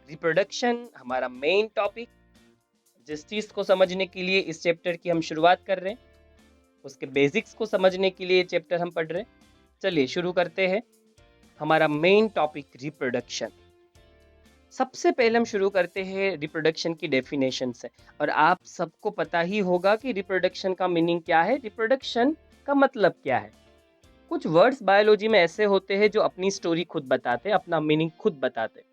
Reproduction हमारा main topic. जिस चीज़ को समझने के लिए इस चैप्टर की हम शुरुआत कर रहे हैं, उसके बेसिक्स को समझने के लिए ये चैप्टर हम पढ़ रहे हैं। चलिए शुरू करते हैं। हमारा मेन टॉपिक रिप्रोडक्शन। सबसे पहले हम शुरू करते हैं रिप्रोडक्शन की डेफिनेशन से। और आप सबको पता ही होगा कि रिप्रोडक्शन का मीनिंग क्या है, रिप्रोडक्शन का मतलब क्या है। कुछ वर्ड्स बायोलॉजी में ऐसे होते हैं जो अपनी स्टोरी खुद बताते हैं, अपना मीनिंग खुद बताते हैं।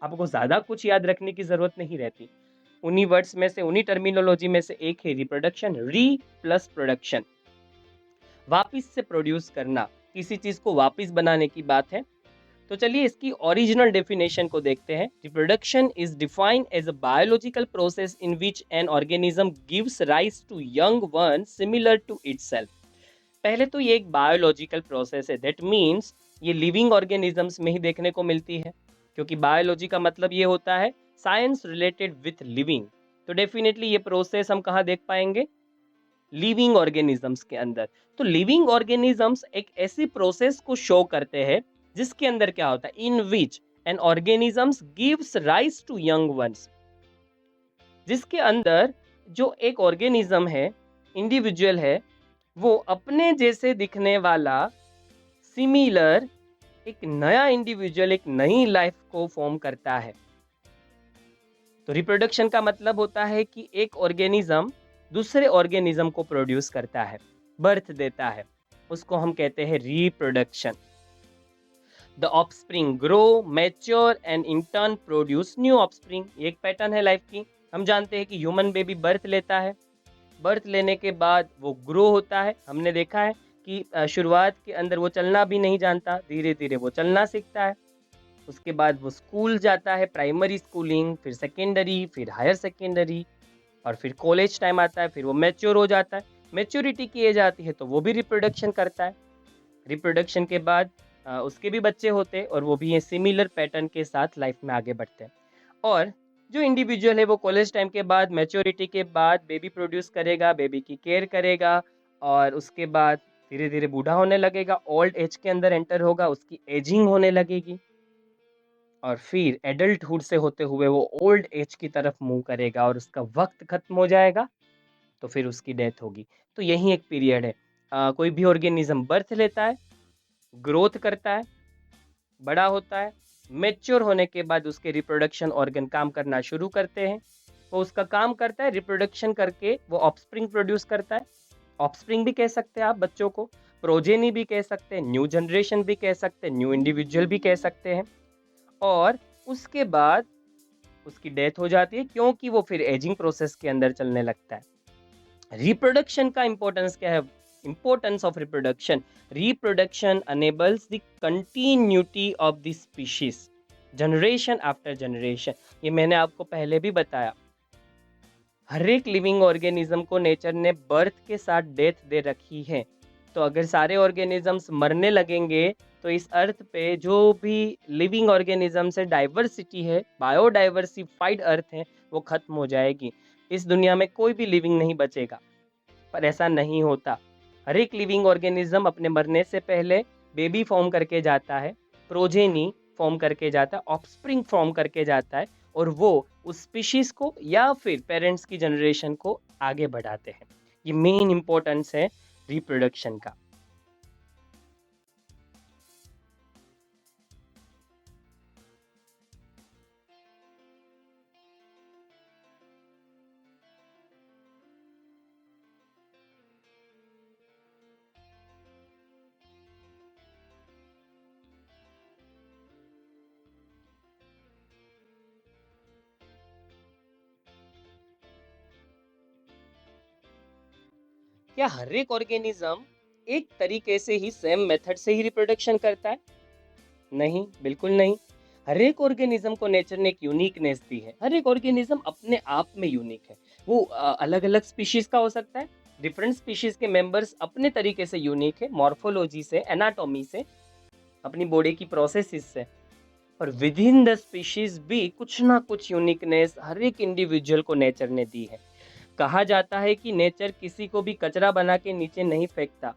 आपको ज़्यादा कुछ याद रखने की ज़रूरत नहीं रहती। उन्हीं वर्ड्स में से, उन्हीं टर्मिनोलॉजी में से एक है रिप्रोडक्शन। री प्लस प्रोडक्शन, वापिस से प्रोड्यूस करना, किसी चीज़ को वापिस बनाने की बात है। तो चलिए इसकी ओरिजिनल डेफिनेशन को देखते हैं। Reproduction is defined as a biological process in which an organism gives rise to young one similar to itself. पहले तो ये एक बायोलॉजिकल प्रोसेस है, दैट मीन्स ये लिविंग ऑर्गेनिजम्स में ही देखने को मिलती है, क्योंकि बायोलॉजी का मतलब ये होता है साइंस रिलेटेड विथ लिविंग। तो डेफिनेटली ये प्रोसेस हम कहाँ देख पाएंगे, लिविंग ऑर्गेनिजम्स के अंदर। तो लिविंग ऑर्गेनिजम्स एक ऐसी प्रोसेस को शो करते हैं जिसके अंदर क्या होता है, in which an organisms gives rise to young ones, जिसके अंदर जो एक ऑर्गेनिज्म है, इंडिविजुअल है, वो अपने जैसे दिखने वाला सिमिलर एक नया इंडिविजुअल, एक नई लाइफ को फॉर्म करता है। तो रिप्रोडक्शन का मतलब होता है कि एक ऑर्गेनिज्म दूसरे ऑर्गेनिज्म को प्रोड्यूस करता है, बर्थ देता है, उसको हम कहते हैं reproduction. The offspring grow, mature and in turn produce new offspring. ये एक पैटर्न है लाइफ की। हम जानते हैं कि ह्यूमन बेबी बर्थ लेता है, बर्थ लेने के बाद वो ग्रो होता है। हमने देखा है कि शुरुआत के अंदर वो चलना भी नहीं जानता, धीरे धीरे वो चलना सीखता है। उसके बाद वो स्कूल जाता है, प्राइमरी स्कूलिंग, फिर सेकेंडरी, फिर हायर सेकेंडरी, और फिर कॉलेज टाइम आता है, फिर वो मैच्योर हो जाता है। मैच्योरिटी की एज आती है तो वो भी रिप्रोडक्शन करता है। रिप्रोडक्शन के बाद उसके भी बच्चे होते हैं और वो भी ये सिमिलर पैटर्न के साथ लाइफ में आगे बढ़ते हैं। और जो इंडिविजुअल है वो कॉलेज टाइम के बाद, मैच्योरिटी के बाद बेबी प्रोड्यूस करेगा, बेबी की केयर करेगा, और उसके बाद धीरे धीरे बूढ़ा होने लगेगा, ओल्ड एज के अंदर एंटर होगा, उसकी एजिंग होने लगेगी, और फिर एडल्टहुड से होते हुए वो ओल्ड एज की तरफ मूव करेगा और उसका वक्त खत्म हो जाएगा, तो फिर उसकी डेथ होगी। तो यही एक पीरियड है। कोई भी ऑर्गेनिज्म बर्थ लेता है, ग्रोथ करता है, बड़ा होता है, मैच्योर होने के बाद उसके रिप्रोडक्शन ऑर्गन काम करना शुरू करते हैं। वो उसका काम करता है, रिप्रोडक्शन करके वो ऑफस्प्रिंग प्रोड्यूस करता है। ऑफस्प्रिंग भी कह सकते हैं आप बच्चों को, प्रोजेनी भी कह सकते हैं, न्यू जनरेशन भी कह सकते हैं, न्यू इंडिविजुअल भी कह सकते हैं। और उसके बाद उसकी डेथ हो जाती है, क्योंकि वो फिर एजिंग प्रोसेस के अंदर चलने लगता है। रिप्रोडक्शन का इंपॉर्टेंस क्या है, importance of reproduction. Reproduction enables the continuity of the species generation after generation. ये मैंने आपको पहले भी बताया। हर एक लिविंग ऑर्गेनिज्म को नेचर ने बर्थ के साथ डेथ दे रखी है। तो अगर सारे ऑर्गेनिजम्स मरने लगेंगे तो इस अर्थ पे जो भी लिविंग ऑर्गेनिजम्स है, डाइवर्सिटी है, बायोडाइवर्सिफाइड अर्थ है, वो खत्म हो जाएगी। इस दुनिया में कोई भी लिविंग नहीं बचेगा। पर ऐसा नहीं होता। हर एक लिविंग ऑर्गेनिज्म अपने मरने से पहले बेबी फॉर्म करके जाता है, प्रोजेनी फॉर्म करके जाता है, ऑफस्प्रिंग फॉर्म करके जाता है, और वो उस स्पीशीज को या फिर पेरेंट्स की जनरेशन को आगे बढ़ाते हैं। ये मेन इंपॉर्टेंस है रिप्रोडक्शन का। क्या हर एक ऑर्गेनिज्म एक तरीके से ही, सेम मेथड से ही रिप्रोडक्शन करता है? नहीं, बिल्कुल नहीं। हर एक ऑर्गेनिज्म को नेचर ने एक यूनिकनेस दी है। हर एक ऑर्गेनिज्म अपने आप में यूनिक है। वो अलग-अलग स्पीशीज का हो सकता है। डिफरेंट स्पीशीज के मेंबर्स अपने तरीके से यूनिक है, मॉर्फोलॉजी से, एनाटॉमी से, अपनी बॉडी की प्रोसेसेस से। और विद इन द स्पीशीज भी कुछ ना कुछ यूनिकनेस हर एक इंडिविजुअल को नेचर ने दी है। कहा जाता है कि नेचर किसी को भी कचरा बना के नीचे नहीं फेंकता,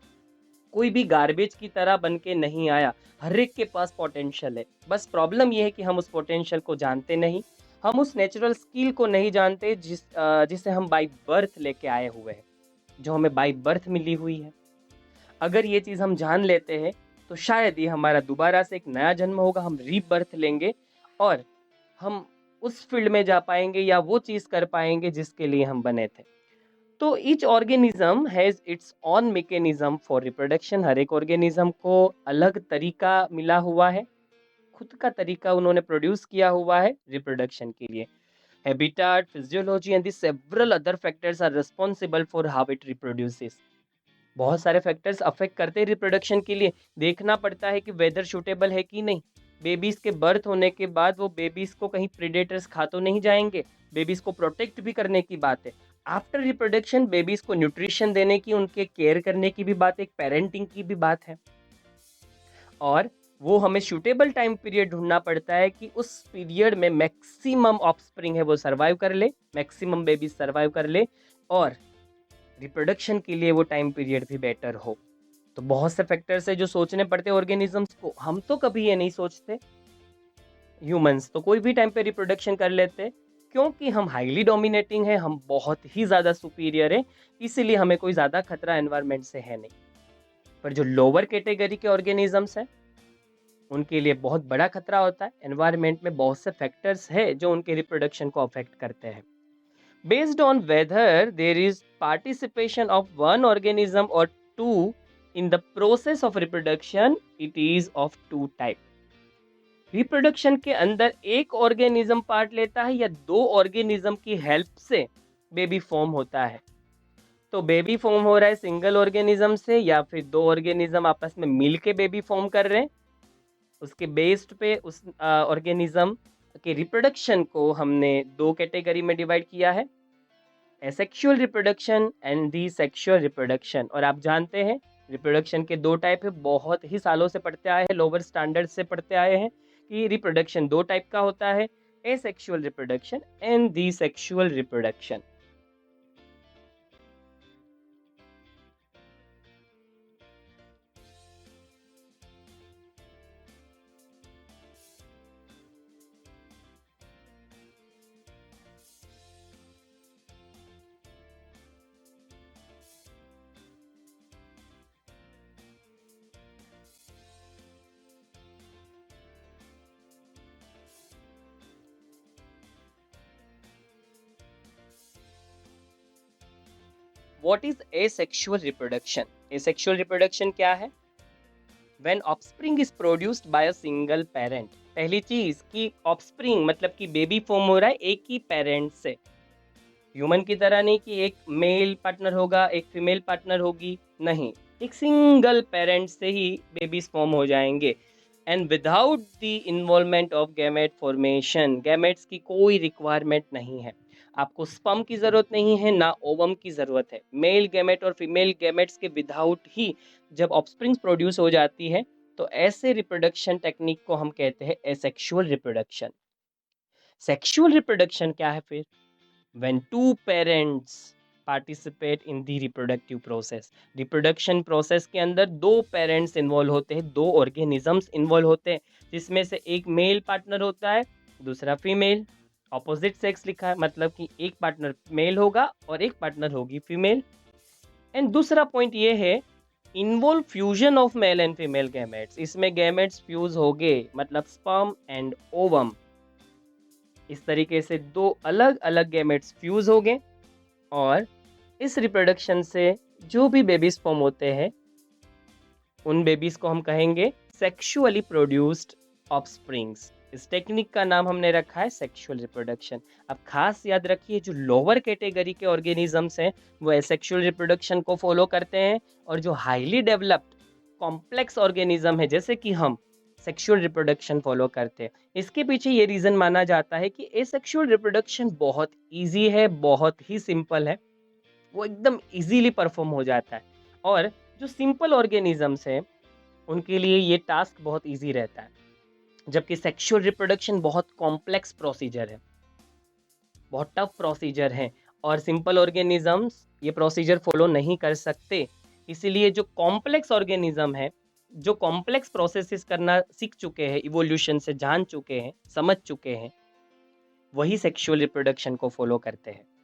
कोई भी गार्बेज की तरह बन के नहीं आया। हर एक के पास पोटेंशियल है, बस प्रॉब्लम ये है कि हम उस पोटेंशियल को जानते नहीं, हम उस नेचुरल स्किल को नहीं जानते जिसे हम बाय बर्थ लेके आए हुए हैं, जो हमें बाय बर्थ मिली हुई है। अगर ये चीज़ हम जान लेते हैं तो शायद ये हमारा दोबारा से एक नया जन्म होगा, हम रीबर्थ लेंगे और हम उस फील्ड में जा पाएंगे या वो चीज़ कर पाएंगे जिसके लिए हम बने थे। तो each organism has its own mechanism for reproduction. हर एक ऑर्गेनिज्म को अलग तरीका मिला हुआ है, खुद का तरीका उन्होंने प्रोड्यूस किया हुआ है रिप्रोडक्शन के लिए। Habitat, physiology and the several other factors are responsible for how it reproduces. बहुत सारे फैक्टर्स अफेक्ट करते हैं रिप्रोडक्शन के लिए। देखना पड़ता है कि वेदर सूटेबल है कि नहीं। बेबीज के बर्थ होने के बाद वो बेबीज को कहीं प्रीडेटर्स खा तो नहीं जाएंगे, बेबीज को प्रोटेक्ट भी करने की बात है। आफ्टर रिप्रोडक्शन बेबीज को न्यूट्रिशन देने की, उनके केयर करने की भी बात है, एक पेरेंटिंग की भी बात है। और वो हमें सूटेबल टाइम पीरियड ढूंढना पड़ता है कि उस पीरियड में मैक्सिमम ऑफस्प्रिंग है वो सर्वाइव कर ले, मैक्सिमम बेबी सर्वाइव कर ले और रिप्रोडक्शन के लिए वो टाइम पीरियड भी बेटर हो। तो बहुत से फैक्टर्स है जो सोचने पड़ते हैं ऑर्गेनिजम्स को। हम तो कभी ये नहीं सोचते, ह्यूमंस तो कोई भी टाइम पे रिप्रोडक्शन कर लेते, क्योंकि हम हाईली डोमिनेटिंग है, हम बहुत ही ज़्यादा सुपीरियर है, इसीलिए हमें कोई ज़्यादा खतरा एनवायरनमेंट से है नहीं। पर जो लोअर कैटेगरी के ऑर्गेनिजम्स हैं उनके लिए बहुत बड़ा खतरा होता है। एनवायरनमेंट में बहुत से फैक्टर्स है जो उनके रिप्रोडक्शन को अफेक्ट करते हैं। Based on whether there is participation of one organism or two in the process of reproduction, it is of two type. Reproduction के अंदर एक ऑर्गेनिज्म पार्ट लेता है या दो ऑर्गेनिज्म की हेल्प से बेबी फॉर्म होता है। तो बेबी फॉर्म हो रहा है सिंगल ऑर्गेनिज्म से या फिर दो ऑर्गेनिज्म आपस में मिल के बेबी फॉर्म कर रहे हैं। उसके बेस्ड पे उस ऑर्गेनिज्म के रिप्रोडक्शन को हमने दो कैटेगरी में डिवाइड किया है, asexual reproduction and the sexual reproduction. और आप जानते हैं रिप्रोडक्शन के दो टाइप है, बहुत ही सालों से पढ़ते आए हैं, लोअर स्टैंडर्ड से पढ़ते आए हैं कि रिप्रोडक्शन दो टाइप का होता है, asexual reproduction and the sexual reproduction. What is asexual reproduction? Asexual reproduction क्या है? When offspring is produced by a single parent. पहली चीज कि ऑफस्प्रिंग मतलब कि बेबी फॉर्म हो रहा है एक ही पेरेंट से, ह्यूमन की तरह नहीं कि एक मेल पार्टनर होगा एक फीमेल पार्टनर होगी, नहीं, एक सिंगल पेरेंट से ही बेबीज फॉर्म हो जाएंगे। And without the involvement of gamete formation, gametes की कोई रिक्वायरमेंट नहीं है, आपको स्पर्म की जरूरत नहीं है ना ओवम की जरूरत है। मेल गैमेट और फीमेल गैमेट्स के विदाउट ही जब ऑफस्प्रिंग्स प्रोड्यूस हो जाती है तो ऐसे रिप्रोडक्शन टेक्निक को हम कहते हैं एसेक्सुअल रिप्रोडक्शन। सेक्सुअल रिप्रोडक्शन क्या है फिर? when two parents participate in the reproductive process। Reproduction process के अंदर दो पेरेंट्स इन्वॉल्व होते हैं, दो ऑर्गेनिजम्स इन्वॉल्व होते हैं, जिसमें से एक मेल पार्टनर होता है दूसरा फीमेल। ऑपोजिट सेक्स लिखा है मतलब कि एक पार्टनर मेल होगा और एक पार्टनर होगी फीमेल। एंड दूसरा पॉइंट ये है involve fusion of male and female gametes. इसमें गैमेट्स फ्यूज हो गए मतलब स्पर्म एंड ओवम, इस तरीके से दो अलग अलग गैमेट्स फ्यूज हो गए और इस रिप्रोडक्शन से जो भी बेबीज फॉर्म होते हैं उन बेबीज को हम कहेंगे सेक्सुअली प्रोड्यूस्ड ऑफस्प्रिंग्स। इस टेक्निक का नाम हमने रखा है सेक्सुअल रिप्रोडक्शन। अब खास याद रखिए जो लोअर कैटेगरी के ऑर्गेनिजम्स हैं वो एसेक्सुअल रिप्रोडक्शन को फॉलो करते हैं और जो हाईली डेवलप्ड कॉम्प्लेक्स ऑर्गेनिज्म है जैसे कि हम सेक्सुअल रिप्रोडक्शन फॉलो करते हैं। इसके पीछे ये रीज़न माना जाता है कि एसेक्सुअल रिप्रोडक्शन बहुत इजी है, बहुत ही सिंपल है, वो एकदम इजीली परफॉर्म हो जाता है। और जो सिंपल ऑर्गेनिजम्स हैं उनके लिए ये टास्क बहुत इजी रहता है, जबकि सेक्सुअल रिप्रोडक्शन बहुत कॉम्प्लेक्स प्रोसीजर है, बहुत टफ प्रोसीजर है और सिंपल ऑर्गेनिजम्स ये प्रोसीजर फॉलो नहीं कर सकते। इसीलिए जो कॉम्प्लेक्स ऑर्गेनिज्म है, जो कॉम्प्लेक्स प्रोसेसेस करना सीख चुके हैं, इवोल्यूशन से जान चुके हैं, समझ चुके हैं, वही सेक्सुअल रिप्रोडक्शन को फॉलो करते हैं।